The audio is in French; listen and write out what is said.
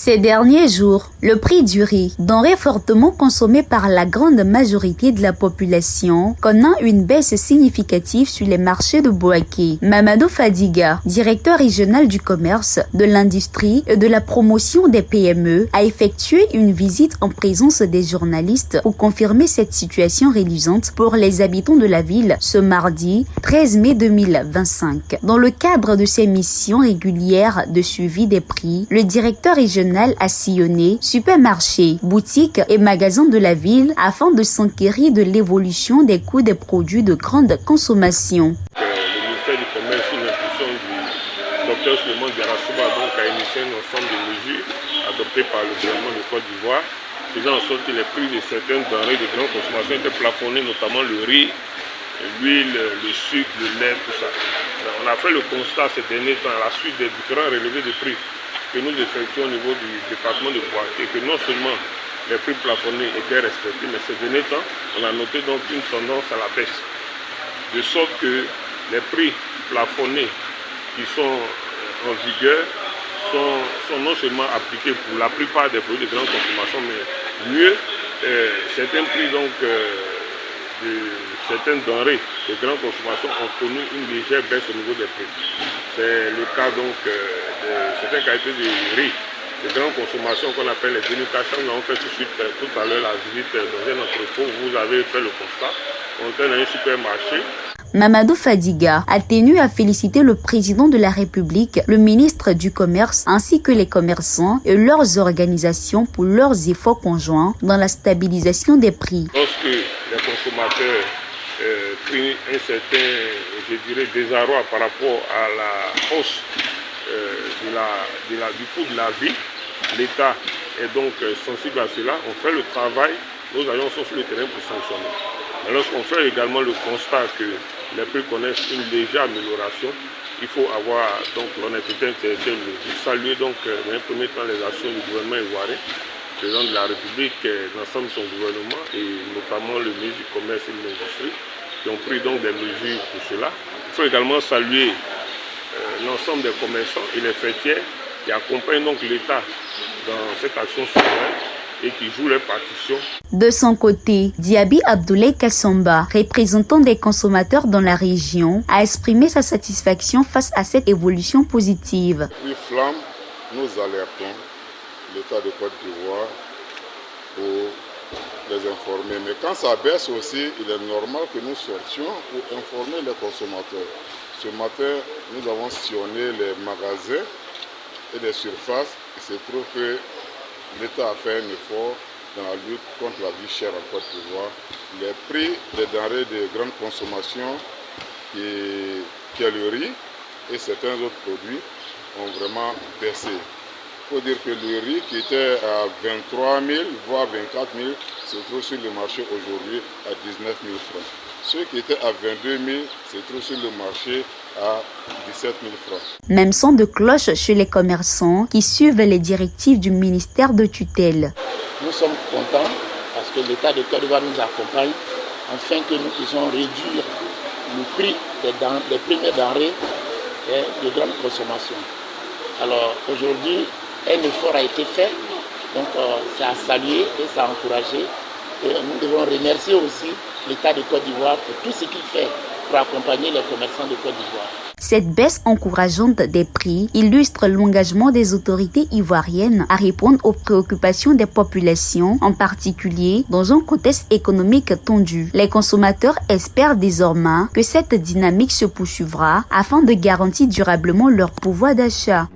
Ces derniers jours, le prix du riz, denrée fortement consommée par la grande majorité de la population, connaît une baisse significative sur les marchés de Bouaké. Mamadou Fadiga, directeur régional du commerce, de l'industrie et de la promotion des PME, a effectué une visite en présence des journalistes pour confirmer cette situation réduisante pour les habitants de la ville ce mardi 13 mai 2025. Dans le cadre de ses missions régulières de suivi des prix, le directeur régional a sillonné supermarchés, boutiques et magasins de la ville afin de s'enquérir de l'évolution des coûts des produits de grande consommation. Le ministère du Commerce, sous l'impulsion du Dr Suleiman Diarra-Souba, a initié un ensemble de mesures adoptées par le gouvernement de Côte d'Ivoire, faisant en sorte que les prix de certaines denrées de grande consommation étaient plafonnés, notamment le riz, l'huile, le sucre, le lait, tout ça. On a fait le constat ces derniers temps à la suite des différents relevés de prix que nous effectuons au niveau du département de Bouaké, que non seulement les prix plafonnés étaient respectés, mais ces derniers temps, on a noté donc une tendance à la baisse. De sorte que les prix plafonnés qui sont en vigueur sont non seulement appliqués pour la plupart des produits de grande consommation, mais mieux, certains prix donc certaines denrées de grande consommation ont connu une légère baisse au niveau des prix. C'est le cas donc de certaines qualités de riz de grande consommation qu'on appelle les dénucations. Nous avons fait tout à l'heure la visite dans un entrepôt. Vous avez fait le constat. On était dans un supermarché. Mamadou Fadiga a tenu à féliciter le président de la République, le ministre du Commerce ainsi que les commerçants et leurs organisations pour leurs efforts conjoints dans la stabilisation des prix. Lorsque les consommateurs craignent un certain, je dirais, désarroi par rapport à la hausse du coût de la vie, l'État est donc sensible à cela. On fait le travail, nos agents sont sur le terrain pour sanctionner. Mais lorsqu'on fait également le constat que les prix connaissent une légère amélioration, il faut avoir donc l'honnêteté intellectuelle de saluer donc dans un premier temps les actions du gouvernement ivoirien, le président de la République, l'ensemble de son gouvernement et notamment le ministre du Commerce et de l'Industrie qui ont pris donc des mesures pour cela. Il faut également saluer l'ensemble des commerçants et les fêtières qui accompagnent donc l'État dans cette action souveraine et qui jouent leur partition. De son côté, Diaby Abdoulaye Kassamba, représentant des consommateurs dans la région, a exprimé sa satisfaction face à cette évolution positive. Oui, Flamme, nous alertons l'État de Côte d'Ivoire pour les informer. Mais quand ça baisse aussi, il est normal que nous sortions pour informer les consommateurs. Ce matin, nous avons sillonné les magasins et les surfaces. Il se trouve que l'État a fait un effort dans la lutte contre la vie chère en Côte d'Ivoire. Les prix des denrées de grande consommation, qui est le riz et certains autres produits, ont vraiment baissé. Il faut dire que le riz qui était à 23 000, voire 24 000, se trouve sur le marché aujourd'hui à 19 000 francs. Ceux qui étaient à 22 000 se trouvent sur le marché à 17 000 francs. Même son de cloche chez les commerçants qui suivent les directives du ministère de tutelle. Nous sommes contents parce que l'État de Côte d'Ivoire nous accompagne afin que nous puissions réduire le prix des premières denrées de grande consommation. Alors aujourd'hui, un effort a été fait, donc c'est à saluer et c'est à encourager. Et nous devons remercier aussi l'État de Côte d'Ivoire pour tout ce qu'il fait pour accompagner les commerçants de Côte d'Ivoire. Cette baisse encourageante des prix illustre l'engagement des autorités ivoiriennes à répondre aux préoccupations des populations, en particulier dans un contexte économique tendu. Les consommateurs espèrent désormais que cette dynamique se poursuivra afin de garantir durablement leur pouvoir d'achat.